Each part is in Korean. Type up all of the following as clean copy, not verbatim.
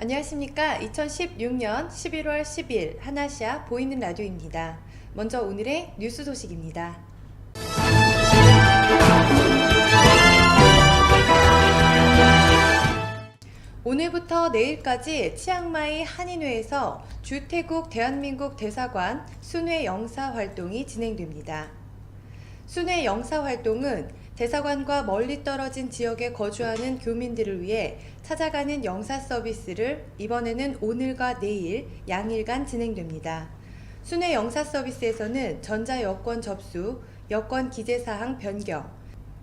안녕하십니까. 2016년 11월 10일 하나시아 보이는 라디오입니다. 먼저 오늘의 뉴스 소식입니다. 오늘부터 내일까지 치앙마이 한인회에서 주태국 대한민국 대사관 순회 영사 활동이 진행됩니다. 순회 영사 활동은 대사관과 멀리 떨어진 지역에 거주하는 교민들을 위해 찾아가는 영사 서비스를 이번에는 오늘과 내일 양일간 진행됩니다. 순회 영사 서비스에서는 전자여권 접수, 여권 기재사항 변경,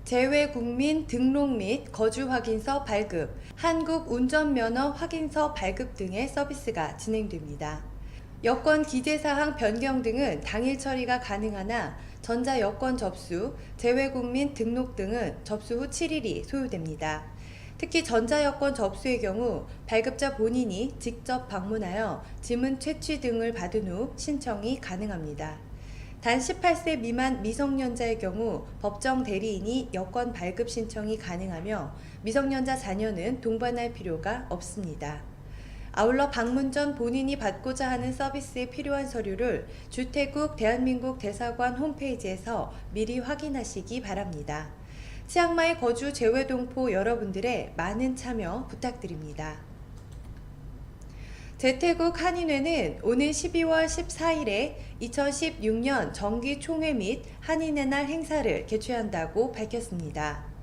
재외국민 등록 및 거주 확인서 발급, 한국 운전면허 확인서 발급 등의 서비스가 진행됩니다. 여권 기재사항 변경 등은 당일 처리가 가능하나 전자여권 접수, 재외국민 등록 등은 접수 후 7일이 소요됩니다. 특히 전자여권 접수의 경우 발급자 본인이 직접 방문하여 지문 채취 등을 받은 후 신청이 가능합니다. 단 18세 미만 미성년자의 경우 법정 대리인이 여권 발급 신청이 가능하며 미성년자 자녀는 동반할 필요가 없습니다. 아울러 방문 전 본인이 받고자 하는 서비스에 필요한 서류를 주태국 대한민국 대사관 홈페이지에서 미리 확인하시기 바랍니다. 치앙마이 거주 재외동포 여러분들의 많은 참여 부탁드립니다. 재태국 한인회는 오늘 12월 14일에 2016년 정기총회 및 한인의 날 행사를 개최한다고 밝혔습니다.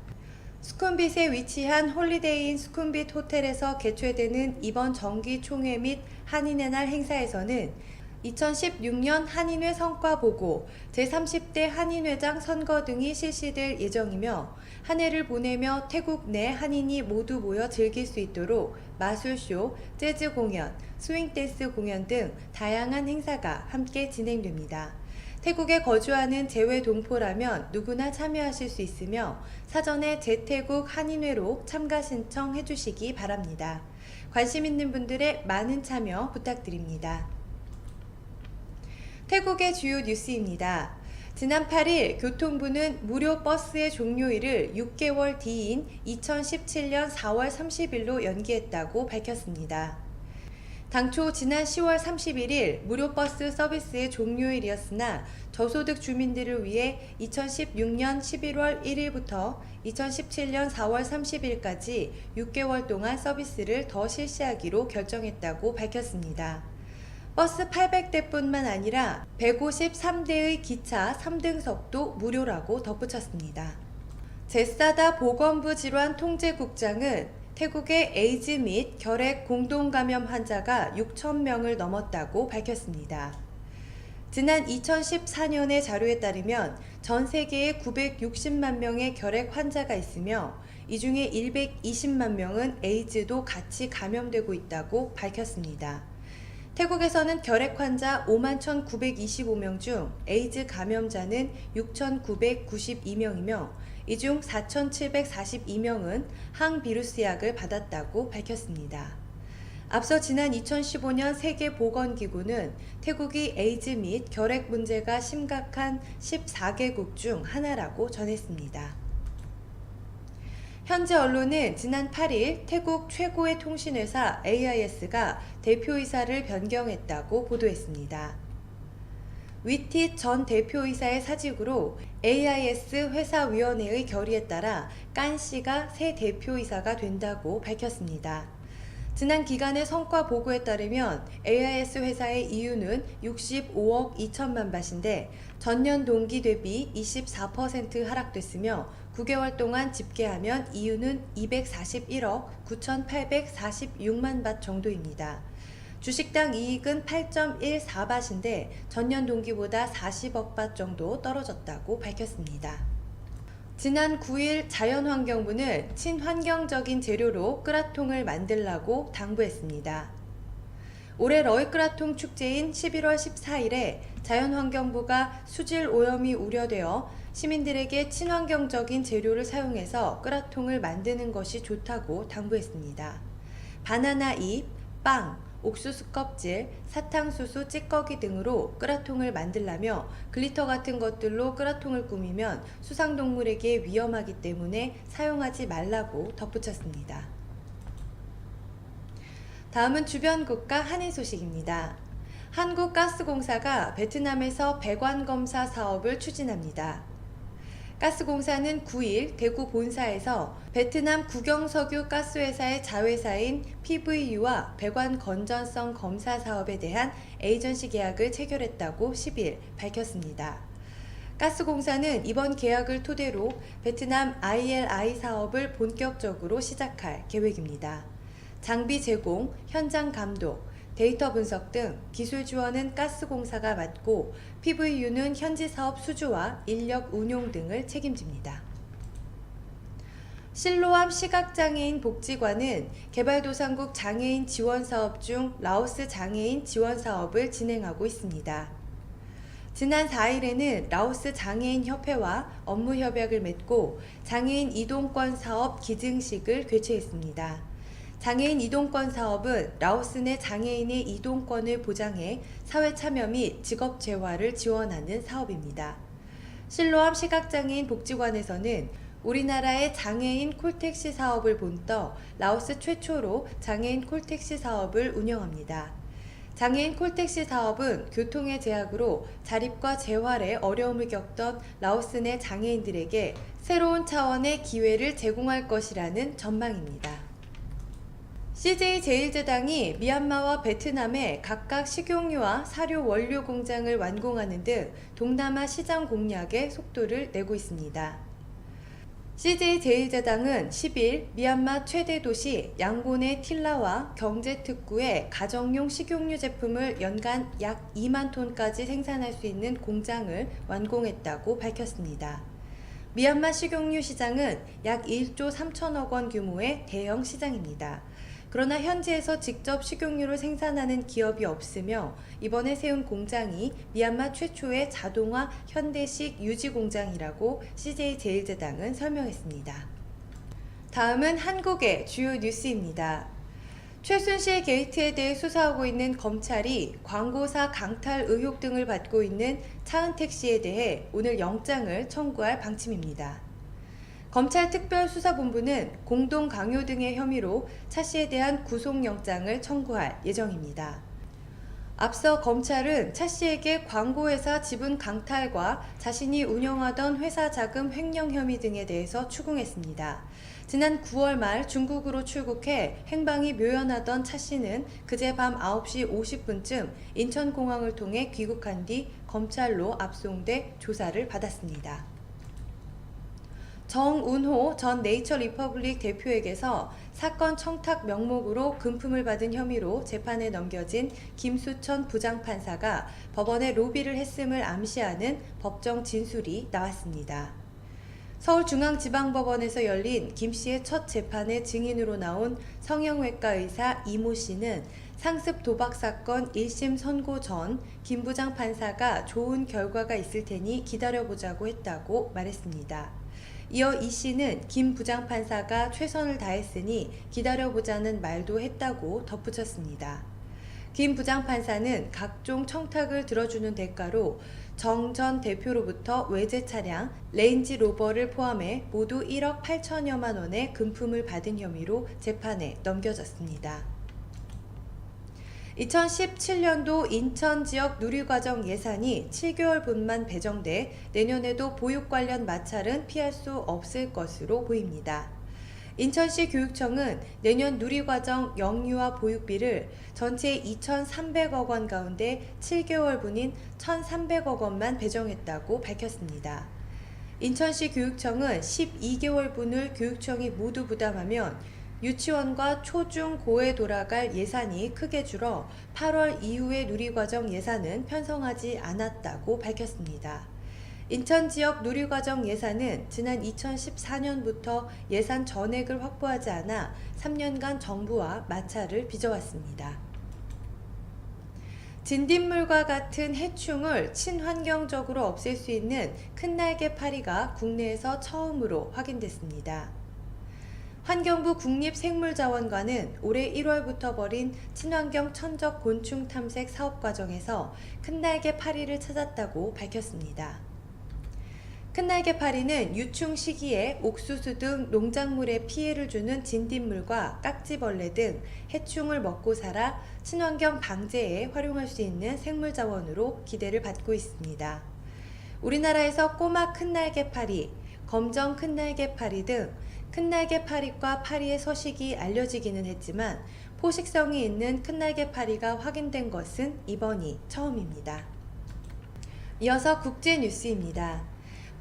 수쿰빗에 위치한 홀리데이인 수쿰빗 호텔에서 개최되는 이번 정기총회 및 한인의 날 행사에서는 2016년 한인회 성과 보고, 제30대 한인회장 선거 등이 실시될 예정이며 한 해를 보내며 태국 내 한인이 모두 모여 즐길 수 있도록 마술쇼, 재즈 공연, 스윙댄스 공연 등 다양한 행사가 함께 진행됩니다. 태국에 거주하는 재외동포라면 누구나 참여하실 수 있으며 사전에 재태국 한인회로 참가 신청해 주시기 바랍니다. 관심 있는 분들의 많은 참여 부탁드립니다. 태국의 주요 뉴스입니다. 지난 8일 교통부는 무료 버스의 종료일을 6개월 뒤인 2017년 4월 30일로 연기했다고 밝혔습니다. 당초 지난 10월 31일 무료 버스 서비스의 종료일이었으나 저소득 주민들을 위해 2016년 11월 1일부터 2017년 4월 30일까지 6개월 동안 서비스를 더 실시하기로 결정했다고 밝혔습니다. 버스 800대뿐만 아니라 153대의 기차 3등석도 무료라고 덧붙였습니다. 제사다 보건부 질환 통제국장은 태국의 에이즈 및 결핵 공동감염 환자가 6,000명을 넘었다고 밝혔습니다. 지난 2014년의 자료에 따르면 전 세계에 960만 명의 결핵 환자가 있으며 이 중에 120만 명은 에이즈도 같이 감염되고 있다고 밝혔습니다. 태국에서는 결핵 환자 51,925명 중 에이즈 감염자는 6,992명이며 이 중 4,742명은 항비루스 약을 받았다고 밝혔습니다. 앞서 지난 2015년 세계보건기구는 태국이 에이즈 및 결핵 문제가 심각한 14개국 중 하나라고 전했습니다. 현재 언론은 지난 8일 태국 최고의 통신회사 AIS가 대표이사를 변경했다고 보도했습니다. 위티 전 대표이사의 사직으로 AIS 회사위원회의 결의에 따라 깐 씨가 새 대표이사가 된다고 밝혔습니다. 지난 기간의 성과 보고에 따르면 AIS 회사의 이윤은 65억 2천만 바트인데 전년 동기 대비 24% 하락됐으며 9개월 동안 집계하면 이윤은 241억 9,846만 바트 정도입니다. 주식당 이익은 8.14바트인데 전년 동기보다 40억 바트 정도 떨어졌다고 밝혔습니다. 지난 9일 자연환경부는 친환경적인 재료로 끄라통을 만들라고 당부했습니다. 올해 러이끄라통 축제인 11월 14일에 자연환경부가 수질 오염이 우려되어 시민들에게 친환경적인 재료를 사용해서 끄라통을 만드는 것이 좋다고 당부했습니다. 바나나 잎, 빵, 옥수수 껍질, 사탕수수 찌꺼기 등으로 끄라통을 만들라며 글리터 같은 것들로 끄라통을 꾸미면 수상동물에게 위험하기 때문에 사용하지 말라고 덧붙였습니다. 다음은 주변 국가 한일 소식입니다. 한국가스공사가 베트남에서 배관 검사 사업을 추진합니다. 가스공사는 9일 대구 본사에서 베트남 국영석유 가스회사의 자회사인 PVU와 배관 건전성 검사 사업에 대한 에이전시 계약을 체결했다고 10일 밝혔습니다. 가스공사는 이번 계약을 토대로 베트남 ILI 사업을 본격적으로 시작할 계획입니다. 장비 제공, 현장 감독, 데이터 분석 등 기술 지원은 가스공사가 맡고 PVU는 현지 사업 수주와 인력 운용 등을 책임집니다. 실로암 시각장애인 복지관은 개발도상국 장애인 지원 사업 중 라오스 장애인 지원 사업을 진행하고 있습니다. 지난 4일에는 라오스 장애인 협회와 업무 협약을 맺고 장애인 이동권 사업 기증식을 개최했습니다. 장애인 이동권 사업은 라오스 내 장애인의 이동권을 보장해 사회 참여 및 직업 재활을 지원하는 사업입니다. 실로암 시각장애인 복지관에서는 우리나라의 장애인 콜택시 사업을 본떠 라오스 최초로 장애인 콜택시 사업을 운영합니다. 장애인 콜택시 사업은 교통의 제약으로 자립과 재활에 어려움을 겪던 라오스 내 장애인들에게 새로운 차원의 기회를 제공할 것이라는 전망입니다. CJ제일제당이 미얀마와 베트남에 각각 식용유와 사료 원료 공장을 완공하는 등 동남아 시장 공략에 속도를 내고 있습니다. CJ제일제당은 10일 미얀마 최대 도시 양곤의 틸라와 경제특구의 가정용 식용유 제품을 연간 약 2만 톤까지 생산할 수 있는 공장을 완공했다고 밝혔습니다. 미얀마 식용유 시장은 약 1조 3천억 원 규모의 대형 시장입니다. 그러나 현지에서 직접 식용유를 생산하는 기업이 없으며 이번에 세운 공장이 미얀마 최초의 자동화 현대식 유지 공장이라고 CJ제일제당은 설명했습니다. 다음은 한국의 주요 뉴스입니다. 최순실 게이트에 대해 수사하고 있는 검찰이 광고사 강탈 의혹 등을 받고 있는 차은택 씨에 대해 오늘 영장을 청구할 방침입니다. 검찰 특별수사본부는 공동 강요 등의 혐의로 차 씨에 대한 구속영장을 청구할 예정입니다. 앞서 검찰은 차 씨에게 광고회사 지분 강탈과 자신이 운영하던 회사 자금 횡령 혐의 등에 대해서 추궁했습니다. 지난 9월 말 중국으로 출국해 행방이 묘연하던 차 씨는 그제 밤 9시 50분쯤 인천공항을 통해 귀국한 뒤 검찰로 압송돼 조사를 받았습니다. 정운호 전 네이처리퍼블릭 대표에게서 사건 청탁 명목으로 금품을 받은 혐의로 재판에 넘겨진 김수천 부장판사가 법원에 로비를 했음을 암시하는 법정 진술이 나왔습니다. 서울중앙지방법원에서 열린 김 씨의 첫 재판에 증인으로 나온 성형외과 의사 이모 씨는 상습 도박 사건 1심 선고 전 김 부장판사가 좋은 결과가 있을 테니 기다려보자고 했다고 말했습니다. 이어 이 씨는 김 부장판사가 최선을 다했으니 기다려보자는 말도 했다고 덧붙였습니다. 김 부장판사는 각종 청탁을 들어주는 대가로 정 전 대표로부터 외제 차량 레인지로버를 포함해 모두 1억 8천여만 원의 금품을 받은 혐의로 재판에 넘겨졌습니다. 2017년도 인천 지역 누리과정 예산이 7개월분만 배정돼 내년에도 보육 관련 마찰은 피할 수 없을 것으로 보입니다. 인천시 교육청은 내년 누리과정 영유아 보육비를 전체 2,300억 원 가운데 7개월분인 1,300억 원만 배정했다고 밝혔습니다. 인천시 교육청은 12개월분을 교육청이 모두 부담하면 유치원과 초중 고에 돌아갈 예산이 크게 줄어 8월 이후의 누리과정 예산은 편성하지 않았다고 밝혔습니다. 인천 지역 누리과정 예산은 지난 2014년부터 예산 전액을 확보하지 않아 3년간 정부와 마찰을 빚어왔습니다. 진딧물과 같은 해충을 친환경적으로 없앨 수 있는 큰날개 파리가 국내에서 처음으로 확인됐습니다. 환경부 국립생물자원관은 올해 1월부터 벌인 친환경 천적 곤충 탐색 사업 과정에서 큰날개 파리를 찾았다고 밝혔습니다. 큰날개파리는 유충 시기에 옥수수 등 농작물에 피해를 주는 진딧물과 깍지벌레 등 해충을 먹고 살아 친환경 방제에 활용할 수 있는 생물자원으로 기대를 받고 있습니다. 우리나라에서 꼬마 큰날개파리, 검정 큰날개파리 등 큰날개파리과 파리의 서식이 알려지기는 했지만 포식성이 있는 큰날개파리가 확인된 것은 이번이 처음입니다. 이어서 국제 뉴스입니다.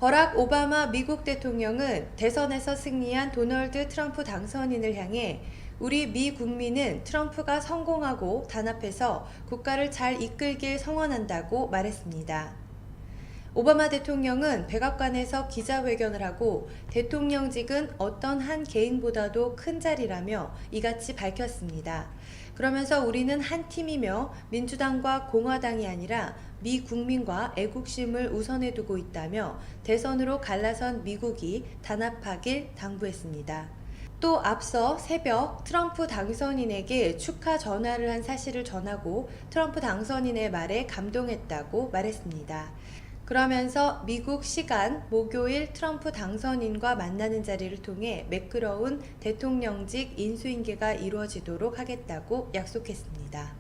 버락 오바마 미국 대통령은 대선에서 승리한 도널드 트럼프 당선인을 향해 우리 미 국민은 트럼프가 성공하고 단합해서 국가를 잘 이끌길 성원한다고 말했습니다. 오바마 대통령은 백악관에서 기자회견을 하고 대통령직은 어떤 한 개인보다도 큰 자리라며 이같이 밝혔습니다. 그러면서 우리는 한 팀이며 민주당과 공화당이 아니라 미 국민과 애국심을 우선해 두고 있다며 대선으로 갈라선 미국이 단합하길 당부했습니다. 또 앞서 새벽 트럼프 당선인에게 축하 전화를 한 사실을 전하고 트럼프 당선인의 말에 감동했다고 말했습니다. 그러면서 미국 시간 목요일 트럼프 당선인과 만나는 자리를 통해 매끄러운 대통령직 인수인계가 이루어지도록 하겠다고 약속했습니다.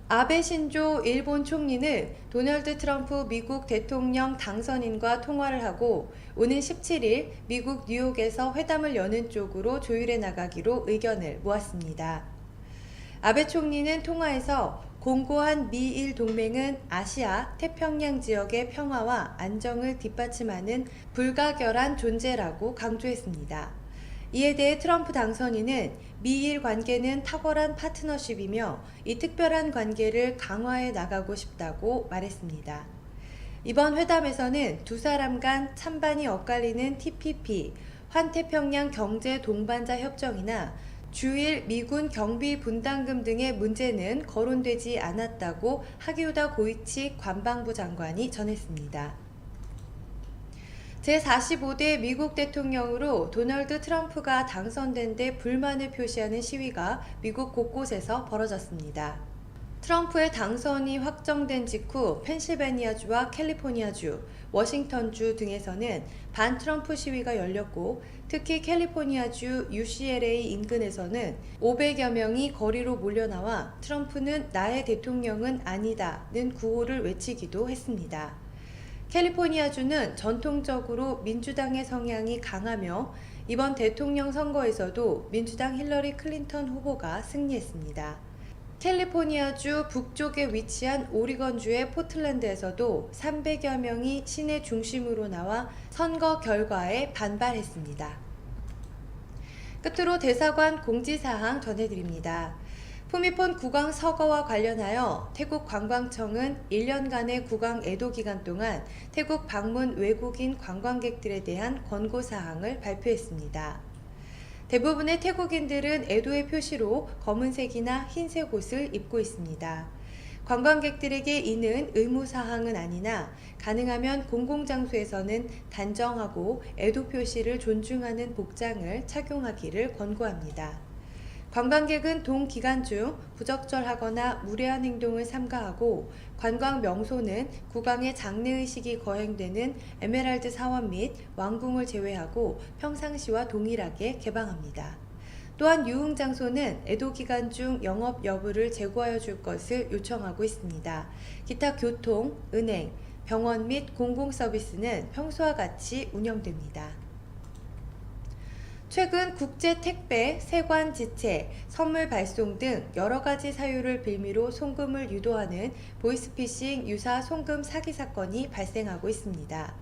아베 신조 일본 총리는 도널드 트럼프 미국 대통령 당선인과 통화를 하고 오는 17일 미국 뉴욕에서 회담을 여는 쪽으로 조율해 나가기로 의견을 모았습니다. 아베 총리는 통화에서 공고한 미일 동맹은 아시아 태평양 지역의 평화와 안정을 뒷받침하는 불가결한 존재라고 강조했습니다. 이에 대해 트럼프 당선인은 미일 관계는 탁월한 파트너십이며 이 특별한 관계를 강화해 나가고 싶다고 말했습니다. 이번 회담에서는 두 사람 간 찬반이 엇갈리는 TPP, 환태평양 경제 동반자 협정이나 주일 미군 경비 분담금 등의 문제는 거론되지 않았다고 하기우다 고이치 관방부 장관이 전했습니다. 제45대 미국 대통령으로 도널드 트럼프가 당선된 데 불만을 표시하는 시위가 미국 곳곳에서 벌어졌습니다. 트럼프의 당선이 확정된 직후 펜실베니아주와 캘리포니아주, 워싱턴주 등에서는 반트럼프 시위가 열렸고 특히 캘리포니아주 UCLA 인근에서는 500여 명이 거리로 몰려나와 트럼프는 나의 대통령은 아니다는 구호를 외치기도 했습니다. 캘리포니아주는 전통적으로 민주당의 성향이 강하며 이번 대통령 선거에서도 민주당 힐러리 클린턴 후보가 승리했습니다. 캘리포니아주 북쪽에 위치한 오리건주의 포틀랜드에서도 300여 명이 시내 중심으로 나와 선거 결과에 반발했습니다. 끝으로 대사관 공지사항 전해드립니다. 푸미폰 국왕 서거와 관련하여 태국 관광청은 1년간의 국왕 애도 기간 동안 태국 방문 외국인 관광객들에 대한 권고사항을 발표했습니다. 대부분의 태국인들은 애도의 표시로 검은색이나 흰색 옷을 입고 있습니다. 관광객들에게 이는 의무사항은 아니나 가능하면 공공장소에서는 단정하고 애도 표시를 존중하는 복장을 착용하기를 권고합니다. 관광객은 동기간 중 부적절하거나 무례한 행동을 삼가하고 관광 명소는 국왕의 장례의식이 거행되는 에메랄드 사원 및 왕궁을 제외하고 평상시와 동일하게 개방합니다. 또한 유흥장소는 애도 기간 중 영업 여부를 제고하여 줄 것을 요청하고 있습니다. 기타 교통, 은행, 병원 및 공공서비스는 평소와 같이 운영됩니다. 최근 국제 택배, 세관 지체, 선물 발송 등 여러 가지 사유를 빌미로 송금을 유도하는 보이스피싱 유사 송금 사기 사건이 발생하고 있습니다.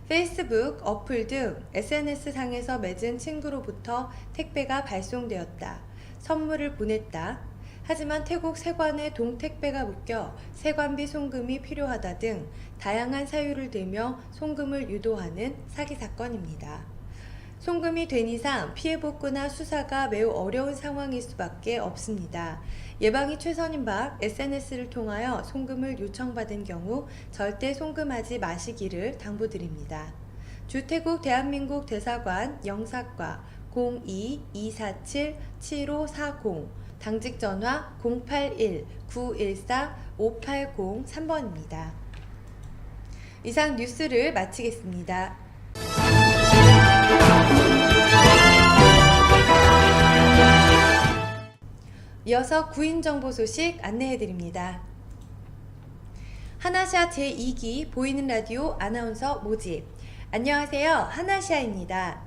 페이스북, 어플 등 SNS상에서 맺은 친구로부터 택배가 발송되었다. 선물을 보냈다. 하지만 태국 세관에 동택배가 묶여 세관비 송금이 필요하다 등 다양한 사유를 들며 송금을 유도하는 사기 사건입니다. 송금이 된 이상 피해 복구나 수사가 매우 어려운 상황일 수밖에 없습니다. 예방이 최선인 바 SNS를 통하여 송금을 요청받은 경우 절대 송금하지 마시기를 당부드립니다. 주태국 대한민국 대사관 영사과 02-247-7540 당직 전화 081-914-5803번입니다. 이상 뉴스를 마치겠습니다. 이어서 구인 정보 소식 안내해드립니다. 하나시아 제2기 보이는 라디오 아나운서 모집. 안녕하세요. 하나시아입니다.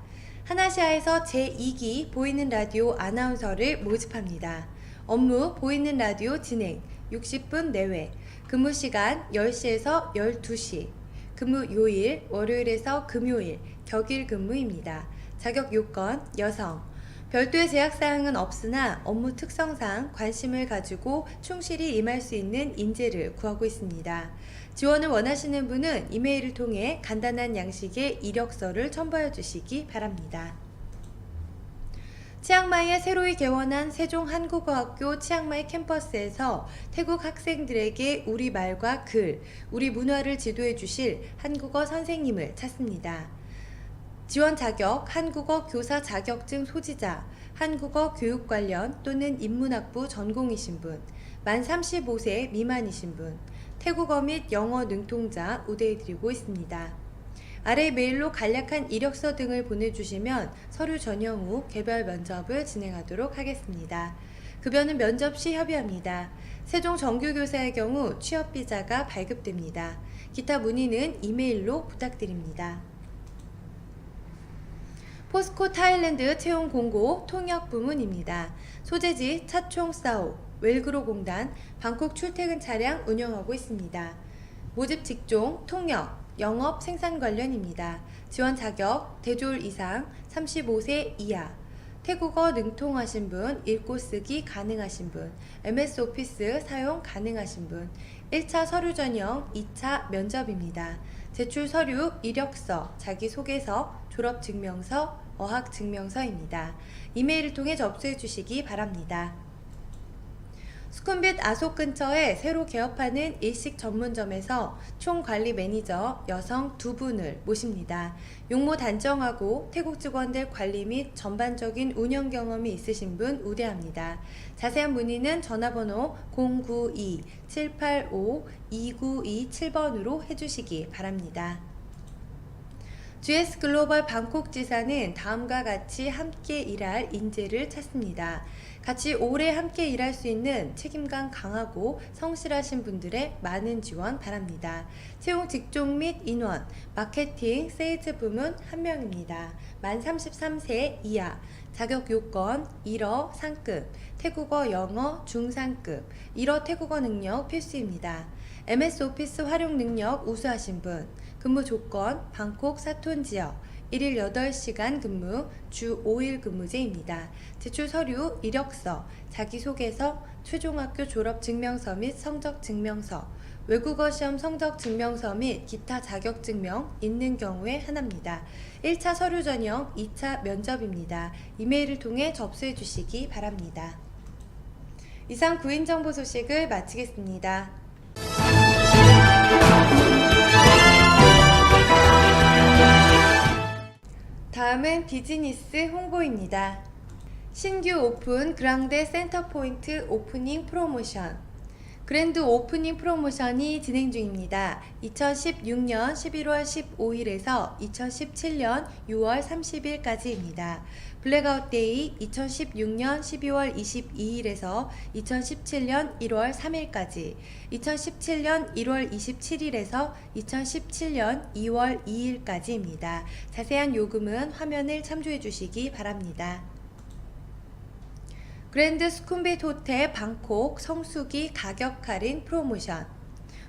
하나시아에서 제2기 보이는 라디오 아나운서를 모집합니다. 업무 보이는 라디오 진행 60분 내외. 근무 시간 10시에서 12시. 근무 요일 월요일에서 금요일 격일 근무입니다. 자격 요건 여성. 별도의 제약사항은 없으나 업무 특성상 관심을 가지고 충실히 임할 수 있는 인재를 구하고 있습니다. 지원을 원하시는 분은 이메일을 통해 간단한 양식의 이력서를 첨부해 주시기 바랍니다. 치앙마이에 새로이 개원한 세종한국어학교 치앙마이 캠퍼스에서 태국 학생들에게 우리말과 글, 우리 문화를 지도해 주실 한국어 선생님을 찾습니다. 지원 자격, 한국어 교사 자격증 소지자, 한국어 교육 관련 또는 인문학부 전공이신 분, 만 35세 미만이신 분, 태국어 및 영어 능통자 우대해드리고 있습니다. 아래 메일로 간략한 이력서 등을 보내주시면 서류 전형 후 개별 면접을 진행하도록 하겠습니다. 급여는 면접 시 협의합니다. 세종 정규교사의 경우 취업비자가 발급됩니다. 기타 문의는 이메일로 부탁드립니다. 포스코 타일랜드 채용 공고 통역 부문입니다. 소재지 차총사오, 웰그로 공단, 방콕 출퇴근 차량 운영하고 있습니다. 모집 직종 통역, 영업 생산 관련입니다. 지원 자격 대졸 이상 35세 이하, 태국어 능통하신 분, 읽고 쓰기 가능하신 분, MS 오피스 사용 가능하신 분, 1차 서류 전형, 2차 면접입니다. 제출 서류, 이력서, 자기소개서, 졸업증명서, 어학증명서입니다. 이메일을 통해 접수해 주시기 바랍니다. 수쿰빗 아속 근처에 새로 개업하는 일식 전문점에서 총관리 매니저 여성 2분을 모십니다. 용모 단정하고 태국 직원들 관리 및 전반적인 운영 경험이 있으신 분 우대합니다. 자세한 문의는 전화번호 092-785-2927번으로 해주시기 바랍니다. GS 글로벌 방콕 지사는 다음과 같이 함께 일할 인재를 찾습니다. 같이 오래 함께 일할 수 있는 책임감 강하고 성실하신 분들의 많은 지원 바랍니다. 채용 직종 및 인원, 마케팅, 세일즈 부문 1명입니다. 만 33세 이하, 자격 요건 1어 상급, 태국어 영어 중상급, 1어 태국어 능력 필수입니다. MS 오피스 활용 능력 우수하신 분, 근무 조건 방콕 사톤 지역, 1일 8시간 근무, 주 5일 근무제입니다. 제출 서류, 이력서, 자기소개서, 최종학교 졸업증명서 및 성적증명서, 외국어 시험 성적증명서 및 기타 자격증명 있는 경우에 하나입니다. 1차 서류 전형, 2차 면접입니다. 이메일을 통해 접수해 주시기 바랍니다. 이상 구인 정보 소식을 마치겠습니다. 다음은 비즈니스 홍보입니다. 신규 오픈 그랑데 센터포인트 오프닝 프로모션, 그랜드 오프닝 프로모션이 진행 중입니다. 2016년 11월 15일에서 2017년 6월 30일까지입니다. 블랙아웃 데이 2016년 12월 22일에서 2017년 1월 3일까지, 2017년 1월 27일에서 2017년 2월 2일까지입니다. 자세한 요금은 화면을 참조해 주시기 바랍니다. 그랜드 수쿰빗 호텔 방콕 성수기 가격 할인 프로모션,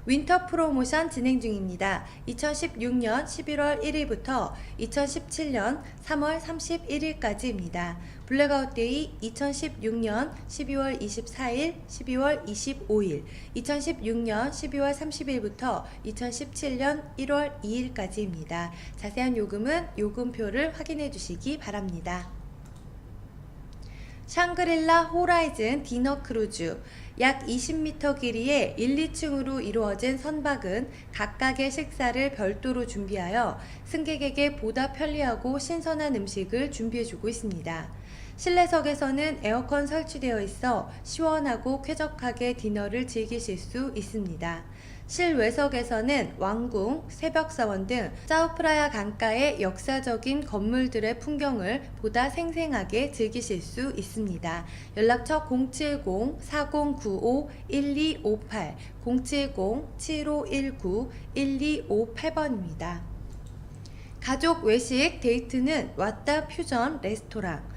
윈터 프로모션 진행 중입니다. 2016년 11월 1일부터 2017년 3월 31일까지입니다. 블랙아웃 데이 2016년 12월 24일, 12월 25일, 2016년 12월 30일부터 2017년 1월 2일까지입니다. 자세한 요금은 요금표를 확인해 주시기 바랍니다. 샹그릴라 호라이즌 디너 크루즈, 약 20m 길이의 1, 2층으로 이루어진 선박은 각각의 식사를 별도로 준비하여 승객에게 보다 편리하고 신선한 음식을 준비해주고 있습니다. 실내석에서는 에어컨 설치되어 있어 시원하고 쾌적하게 디너를 즐기실 수 있습니다. 실외석에서는 왕궁, 새벽사원 등 사우프라야 강가의 역사적인 건물들의 풍경을 보다 생생하게 즐기실 수 있습니다. 연락처 070-4095-1258, 070-7519-1258번입니다. 가족 외식 데이트는 왔다 퓨전 레스토랑.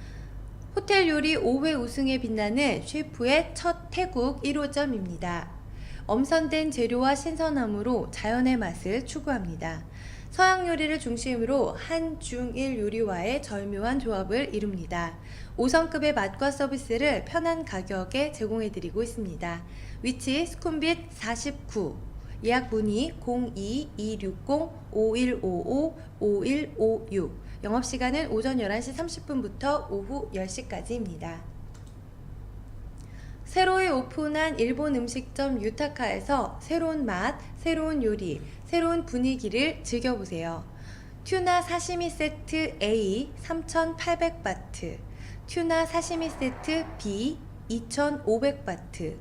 호텔 요리 5회 우승에 빛나는 셰프의 첫 태국 1호점입니다. 엄선된 재료와 신선함으로 자연의 맛을 추구합니다. 서양 요리를 중심으로 한, 중, 일 요리와의 절묘한 조합을 이룹니다. 5성급의 맛과 서비스를 편한 가격에 제공해드리고 있습니다. 위치 수쿰빗 49, 예약 문의 02-260-5155-5156, 영업시간은 오전 11시 30분부터 오후 10시까지입니다. 새로이 오픈한 일본 음식점 유타카에서 새로운 맛, 새로운 요리, 새로운 분위기를 즐겨보세요. 튜나 사시미 세트 A 3,800바트, 튜나 사시미 세트 B 2,500바트,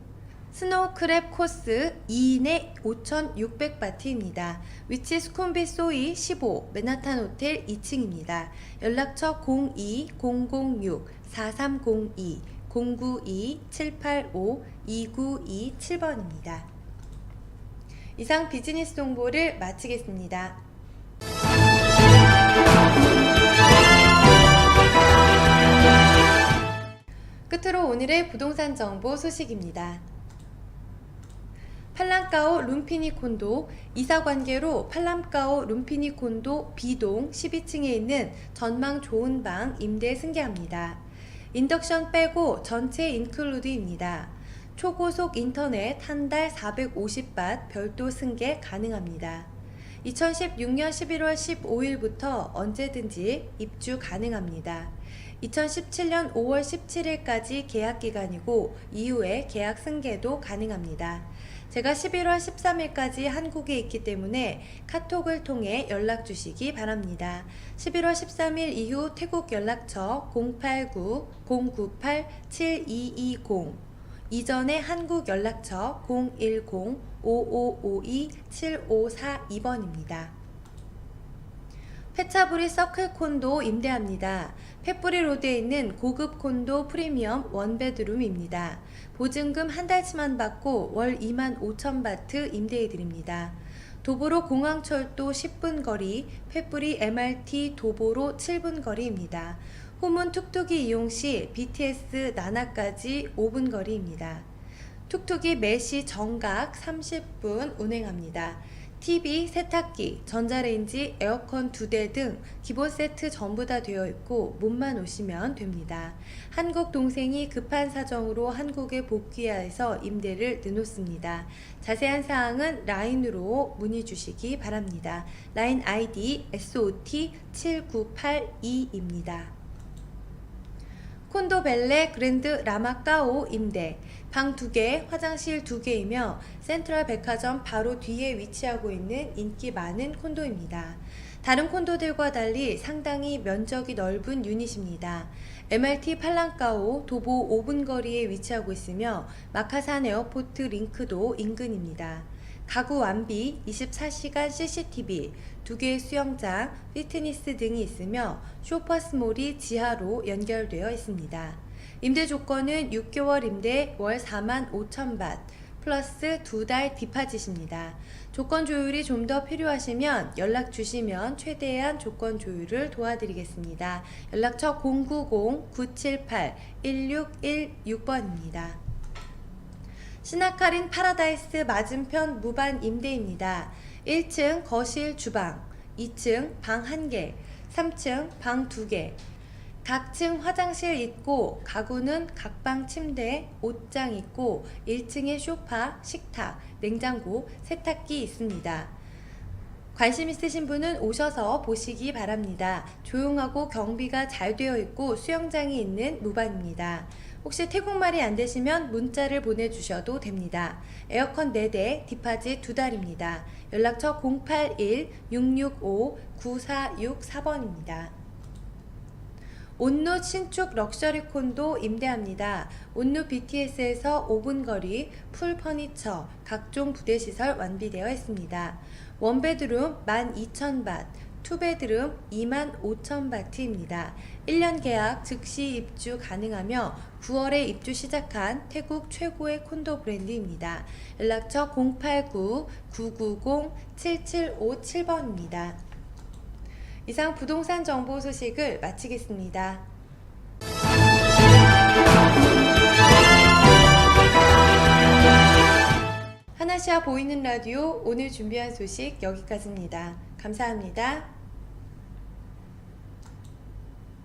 스노우 크랩 코스 2인에 5,600바트입니다. 위치 수쿰빗 소이 15, 맨하탄 호텔 2층입니다. 연락처 02-006-4302, 092-785-2927번입니다. 이상 비즈니스 정보를 마치겠습니다. 끝으로 오늘의 부동산 정보 소식입니다. 팔람까오 룸피니 콘도, 이사 관계로 팔람까오 룸피니 콘도 B동 12층에 있는 전망 좋은 방 임대 승계합니다. 인덕션 빼고 전체 인클루드입니다. 초고속 인터넷 한 달 450밭 별도 승계 가능합니다. 2016년 11월 15일부터 언제든지 입주 가능합니다. 2017년 5월 17일까지 계약 기간이고 이후에 계약 승계도 가능합니다. 제가 11월 13일까지 한국에 있기 때문에 카톡을 통해 연락 주시기 바랍니다. 11월 13일 이후 태국 연락처 089-098-7220, 이전에 한국 연락처 010-5552-7542번입니다. 페차부리 서클 콘도 임대합니다. 펫부리 로드에 있는 고급 콘도 프리미엄 원베드룸입니다. 보증금 한 달치만 받고 월 25,000바트 임대해드립니다. 도보로 공항철도 10분 거리, 펫부리 MRT 도보로 7분 거리입니다. 후문 툭툭이 이용 시 BTS 나나까지 5분 거리입니다. 툭툭이 매시 정각 30분 운행합니다. TV, 세탁기, 전자레인지, 에어컨 2대 등 기본 세트 전부 다 되어 있고 몸만 오시면 됩니다. 한국 동생이 급한 사정으로 한국에 복귀해서 임대를 내놓습니다. 자세한 사항은 라인으로 문의 주시기 바랍니다. 라인 아이디 SOT7982입니다. 콘도 벨레 그랜드 라마까오 임대, 방 2개, 화장실 2개이며 센트럴 백화점 바로 뒤에 위치하고 있는 인기 많은 콘도입니다. 다른 콘도들과 달리 상당히 면적이 넓은 유닛입니다. MRT 팔랑까오 도보 5분 거리에 위치하고 있으며 마카산 에어포트 링크도 인근입니다. 가구 완비, 24시간 CCTV, 2개의 수영장, 피트니스 등이 있으며 쇼퍼스몰이 지하로 연결되어 있습니다. 임대 조건은 6개월 임대 월 45,000밭 플러스 2달 디파짓입니다. 조건 조율이 좀 더 필요하시면 연락 주시면 최대한 조건 조율을 도와드리겠습니다. 연락처 090-978-1616번입니다. 시나카린 파라다이스 맞은편 무반 임대입니다. 1층 거실 주방, 2층 방 1개, 3층 방 2개, 각 층 화장실 있고 가구는 각방 침대, 옷장 있고 1층에 소파, 식탁, 냉장고, 세탁기 있습니다. 관심 있으신 분은 오셔서 보시기 바랍니다. 조용하고 경비가 잘 되어 있고 수영장이 있는 무반입니다. 혹시 태국말이 안 되시면 문자를 보내주셔도 됩니다. 에어컨 4대, 디파짓 2달입니다. 연락처 081-665-9464번입니다. 온누 신축 럭셔리 콘도 임대합니다. 온누 BTS에서 5분 거리, 풀 퍼니처, 각종 부대시설 완비되어 있습니다. 원베드룸 12,000바트, 투베드룸 25,000바트입니다. 1년 계약 즉시 입주 가능하며 9월에 입주 시작한 태국 최고의 콘도 브랜드입니다. 연락처 089-990-7757번입니다. 이상 부동산 정보 소식을 마치겠습니다. 하나시아 보이는 라디오 오늘 준비한 소식 여기까지입니다. 감사합니다.